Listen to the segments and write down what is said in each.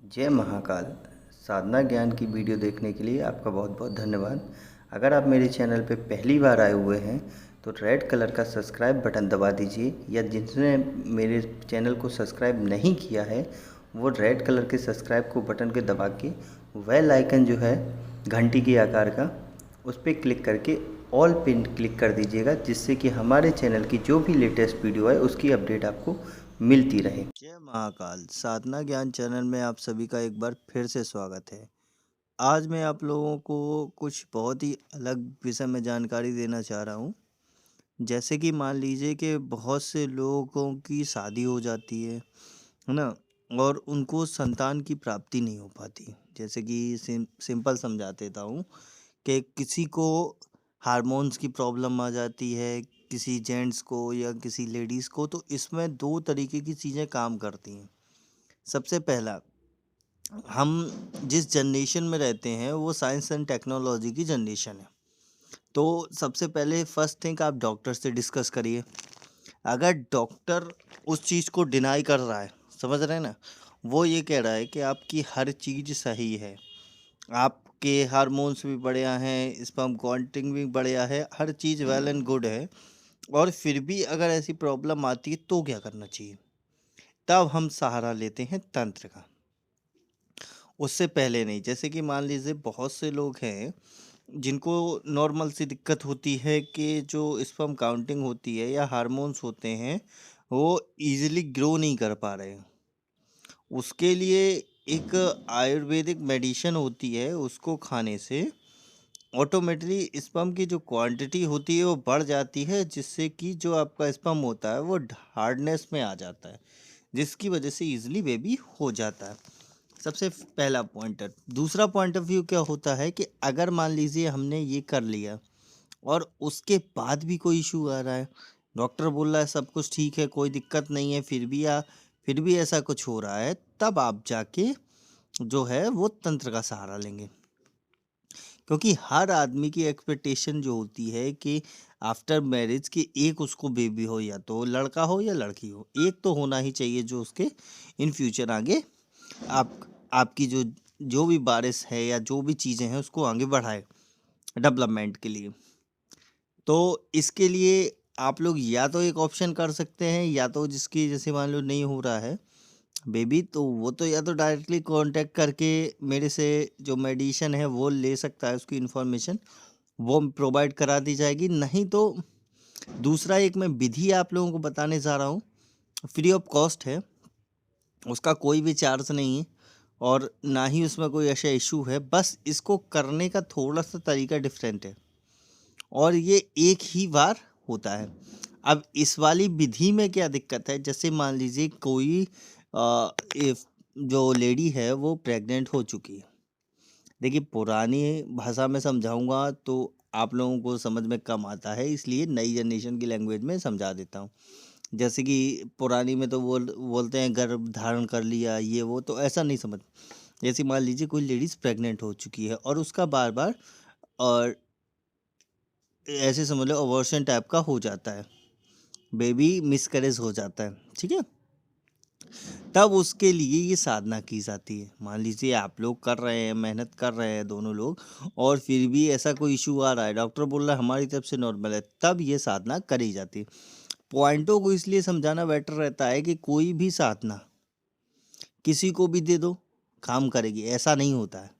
जय महाकाल। साधना ज्ञान की वीडियो देखने के लिए आपका बहुत बहुत धन्यवाद। अगर आप मेरे चैनल पे पहली बार आए हुए हैं तो रेड कलर का सब्सक्राइब बटन दबा दीजिए, या जिसने मेरे चैनल को सब्सक्राइब नहीं किया है वो रेड कलर के सब्सक्राइब को बटन के दबा के बेल आइकन जो है घंटी के आकार का, उस पर क्लिक करके ऑल पिन क्लिक कर दीजिएगा, जिससे कि हमारे चैनल की जो भी लेटेस्ट वीडियो है उसकी अपडेट आपको मिलती रहे। जय महाकाल। साधना ज्ञान चैनल में आप सभी का एक बार फिर से स्वागत है। आज मैं आप लोगों को कुछ बहुत ही अलग विषय में जानकारी देना चाह रहा हूँ। जैसे कि मान लीजिए कि बहुत से लोगों की शादी हो जाती है ना? और उनको संतान की प्राप्ति नहीं हो पाती। जैसे कि सिंपल समझा देता हूँ कि किसी को हार्मोन्स की प्रॉब्लम आ जाती है, किसी जेंट्स को या किसी लेडीज़ को। तो इसमें 2 तरीके की चीज़ें काम करती हैं। सबसे पहला, हम जिस जनरेशन में रहते हैं वो साइंस एंड टेक्नोलॉजी की जनरेशन है। तो सबसे पहले फर्स्ट थिंग, आप डॉक्टर से डिस्कस करिए। अगर डॉक्टर उस चीज़ को डिनाई कर रहा है, समझ रहे हैं ना? वो ये कह रहा है कि आपकी हर चीज़ सही है, आपके हार्मोन्स भी बढ़िया हैं, स्पर्म काउंटिंग भी बढ़िया है, हर चीज़ वेल एंड गुड है, और फिर भी अगर ऐसी प्रॉब्लम आती है तो क्या करना चाहिए? तब हम सहारा लेते हैं तंत्र का, उससे पहले नहीं। जैसे कि मान लीजिए बहुत से लोग हैं जिनको नॉर्मल सी दिक्कत होती है कि जो स्पर्म काउंटिंग होती है या हार्मोन्स होते हैं वो इजीली ग्रो नहीं कर पा रहे हैं। उसके लिए एक आयुर्वेदिक मेडिसिन होती है, उसको खाने से ऑटोमेटिकली स्पर्म की जो क्वांटिटी होती है वो बढ़ जाती है, जिससे कि जो आपका स्पर्म होता है वो हार्डनेस में आ जाता है, जिसकी वजह से इजीली बेबी हो जाता है। सबसे पहला पॉइंटर। दूसरा पॉइंट ऑफ व्यू क्या होता है कि अगर मान लीजिए हमने ये कर लिया और उसके बाद भी कोई इशू आ रहा है, डॉक्टर बोल रहा है सब कुछ ठीक है, कोई दिक्कत नहीं है, फिर भी ऐसा कुछ हो रहा है, तब आप जाके जो है वो तंत्र का सहारा लेंगे। क्योंकि हर आदमी की एक्सपेक्टेशन जो होती है कि आफ्टर मैरिज कि एक उसको बेबी हो, या तो लड़का हो या लड़की हो, एक तो होना ही चाहिए जो उसके इन फ्यूचर आगे आप आपकी जो जो भी बारिश है या जो भी चीज़ें हैं उसको आगे बढ़ाए डेवलपमेंट के लिए। तो इसके लिए आप लोग या तो एक ऑप्शन कर सकते हैं, या तो जिसकी जैसे मान लो नहीं हो रहा है बेबी, तो वो तो या तो डायरेक्टली कांटेक्ट करके मेरे से जो मेडिसिन है वो ले सकता है, उसकी इन्फॉर्मेशन वो प्रोवाइड करा दी जाएगी। नहीं तो दूसरा एक मैं विधि आप लोगों को बताने जा रहा हूँ, फ्री ऑफ कॉस्ट है, उसका कोई भी चार्ज नहीं है और ना ही उसमें कोई ऐसा इशू है। बस इसको करने का थोड़ा सा तरीका डिफरेंट है और ये एक ही बार होता है। अब इस वाली विधि में क्या दिक्कत है, जैसे मान लीजिए कोई इफ जो लेडी है वो प्रेग्नेंट हो चुकी है। देखिए, पुरानी भाषा में समझाऊंगा तो आप लोगों को समझ में कम आता है, इसलिए नई जनरेशन की लैंग्वेज में समझा देता हूँ। जैसे कि पुरानी में तो बोलते हैं गर्भ धारण कर लिया, ये वो, तो ऐसा नहीं समझ। जैसे मान लीजिए कोई लेडीज प्रेग्नेंट हो चुकी है और उसका बार बार और ऐसे समझ लो अबॉर्शन टाइप का हो जाता है, बेबी मिसकैरेज हो जाता है, ठीक है? तब उसके लिए ये साधना की जाती है। मान लीजिए आप लोग कर रहे हैं, मेहनत कर रहे हैं दोनों लोग, और फिर भी ऐसा कोई इशू आ रहा है, डॉक्टर बोल रहा है हमारी तरफ से नॉर्मल है, तब ये साधना करी जाती है। पॉइंटों को इसलिए समझाना बेटर रहता है कि कोई भी साधना किसी को भी दे दो, काम करेगी, ऐसा नहीं होता है।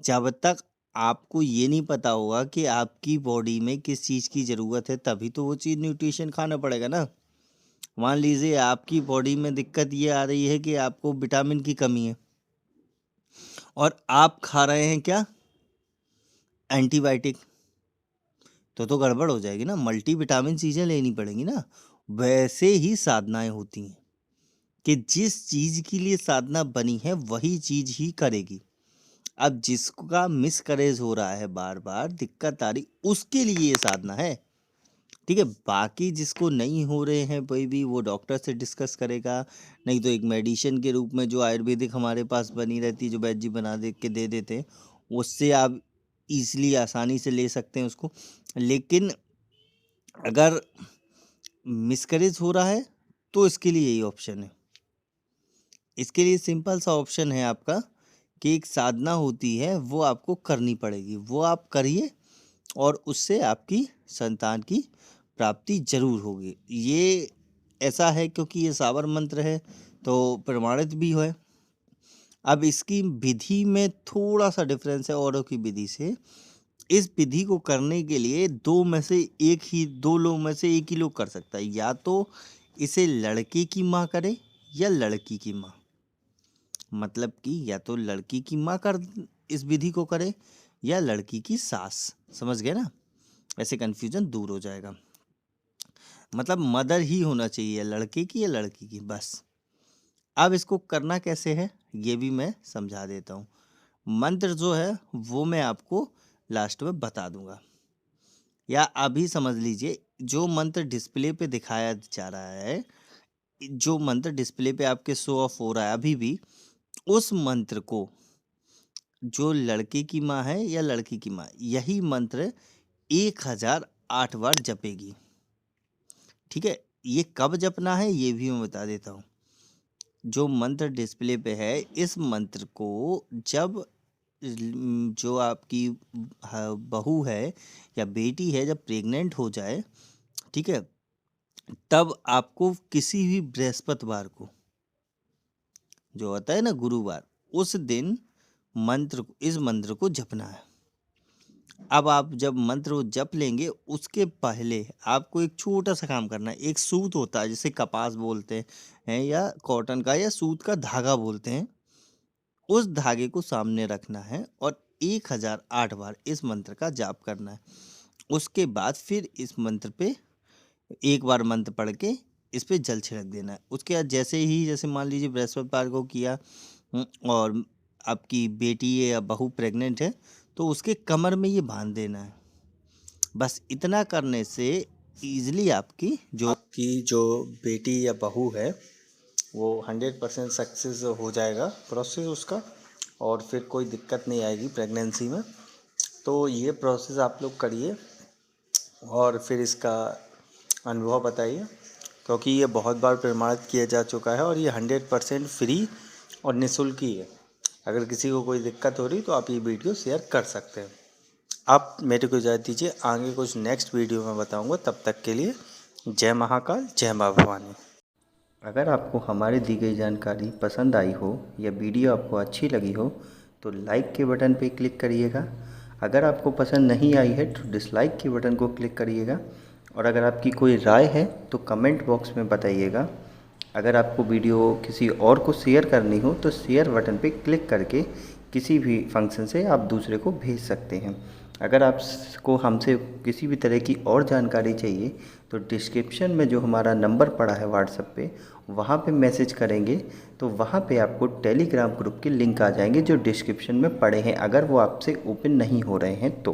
जब तक आपको ये नहीं पता होगा कि आपकी बॉडी में किस चीज़ की ज़रूरत है, तभी तो वो चीज़ न्यूट्रिशन खाना पड़ेगा ना। मान लीजिए आपकी बॉडी में दिक्कत ये आ रही है कि आपको विटामिन की कमी है और आप खा रहे हैं क्या, एंटीबायोटिक, तो गड़बड़ हो जाएगी ना, मल्टी विटामिन चीज़ें लेनी पड़ेंगी ना। वैसे ही साधनाएं होती हैं कि जिस चीज़ के लिए साधना बनी है वही चीज़ ही करेगी। अब जिसका मिसकैरेज हो रहा है, बार बार दिक्कत आ रही, उसके लिए ये साधना है, ठीक है? बाकी जिसको नहीं हो रहे हैं कोई भी, वो डॉक्टर से डिस्कस करेगा, नहीं तो एक मेडिसिन के रूप में जो आयुर्वेदिक हमारे पास बनी रहती है, जो वैद्य जी बना दे के दे देते हैं, उससे आप ईजिली आसानी से ले सकते हैं उसको। लेकिन अगर मिसकैरेज हो रहा है तो इसके लिए यही ऑप्शन है। इसके लिए सिंपल सा ऑप्शन है आपका कि एक साधना होती है वो आपको करनी पड़ेगी, वो आप करिए और उससे आपकी संतान की प्राप्ति जरूर होगी। ये ऐसा है क्योंकि ये सावर मंत्र है तो प्रमाणित भी है। अब इसकी विधि में थोड़ा सा डिफरेंस है औरों की विधि से। इस विधि को करने के लिए दो लोग में से एक ही लोग कर सकता है, या तो इसे लड़के की माँ करे या लड़की की माँ। मतलब कि या तो लड़की की माँ कर इस विधि को करे या लड़की की सास। समझ गए ना, ऐसे कन्फ्यूजन दूर हो जाएगा। मतलब मदर ही होना चाहिए, लड़के की या लड़की की, बस। अब इसको करना कैसे है ये भी मैं समझा देता हूँ। मंत्र जो है वो मैं आपको लास्ट में बता दूंगा, या अभी समझ लीजिए। जो मंत्र डिस्प्ले पे दिखाया जा रहा है, जो मंत्र डिस्प्ले पे आपके शो ऑफ हो रहा है अभी भी, उस मंत्र को जो लड़के की माँ है या लड़की की माँ, यही मंत्र 1008 बार जपेगी। ठीक है, ये कब जपना है ये भी मैं बता देता हूँ। जो मंत्र डिस्प्ले पे है, इस मंत्र को जब जो आपकी बहू है या बेटी है जब प्रेग्नेंट हो जाए, ठीक है, तब आपको किसी भी बृहस्पतिवार को, जो होता है ना गुरुवार, उस दिन इस मंत्र को जपना है। अब आप जब मंत्र को जप लेंगे उसके पहले आपको एक छोटा सा काम करना है। एक सूत होता है जिसे कपास बोलते हैं या कॉटन का या सूत का धागा बोलते हैं, उस धागे को सामने रखना है और 1008 बार इस मंत्र का जाप करना है। उसके बाद फिर इस मंत्र पे एक बार मंत्र पढ़ के इस पे जल छिड़क देना है। उसके बाद जैसे मान लीजिए बृहस्पतिवार को किया और आपकी बेटी या बहू प्रेग्नेंट है तो उसके कमर में ये बांध देना है। बस इतना करने से ईजिली आपकी जो बेटी या बहू है वो 100% सक्सेस हो जाएगा प्रोसेस उसका, और फिर कोई दिक्कत नहीं आएगी प्रेगनेंसी में। तो ये प्रोसेस आप लोग करिए और फिर इसका अनुभव बताइए, क्योंकि ये बहुत बार प्रमाणित किया जा चुका है और ये 100% फ्री और निःशुल्क ही है। अगर किसी को कोई दिक्कत हो रही तो आप ये वीडियो शेयर कर सकते हैं। आप मेरे को इजाज़त दीजिए, आगे कुछ नेक्स्ट वीडियो में बताऊंगा। तब तक के लिए जय महाकाल, जय माँ भवानी। अगर आपको हमारी दी गई जानकारी पसंद आई हो या वीडियो आपको अच्छी लगी हो तो लाइक के बटन पर क्लिक करिएगा। अगर आपको पसंद नहीं आई है तो डिसलाइक के बटन को क्लिक करिएगा। और अगर आपकी कोई राय है तो कमेंट बॉक्स में बताइएगा। अगर आपको वीडियो किसी और को शेयर करनी हो तो शेयर बटन पे क्लिक करके किसी भी फंक्शन से आप दूसरे को भेज सकते हैं। अगर आपको हमसे किसी भी तरह की और जानकारी चाहिए तो डिस्क्रिप्शन में जो हमारा नंबर पड़ा है व्हाट्सएप पे, वहाँ पे मैसेज करेंगे तो वहाँ पे आपको टेलीग्राम ग्रुप के लिंक आ जाएंगे जो डिस्क्रिप्शन में पड़े हैं, अगर वो आपसे ओपन नहीं हो रहे हैं तो।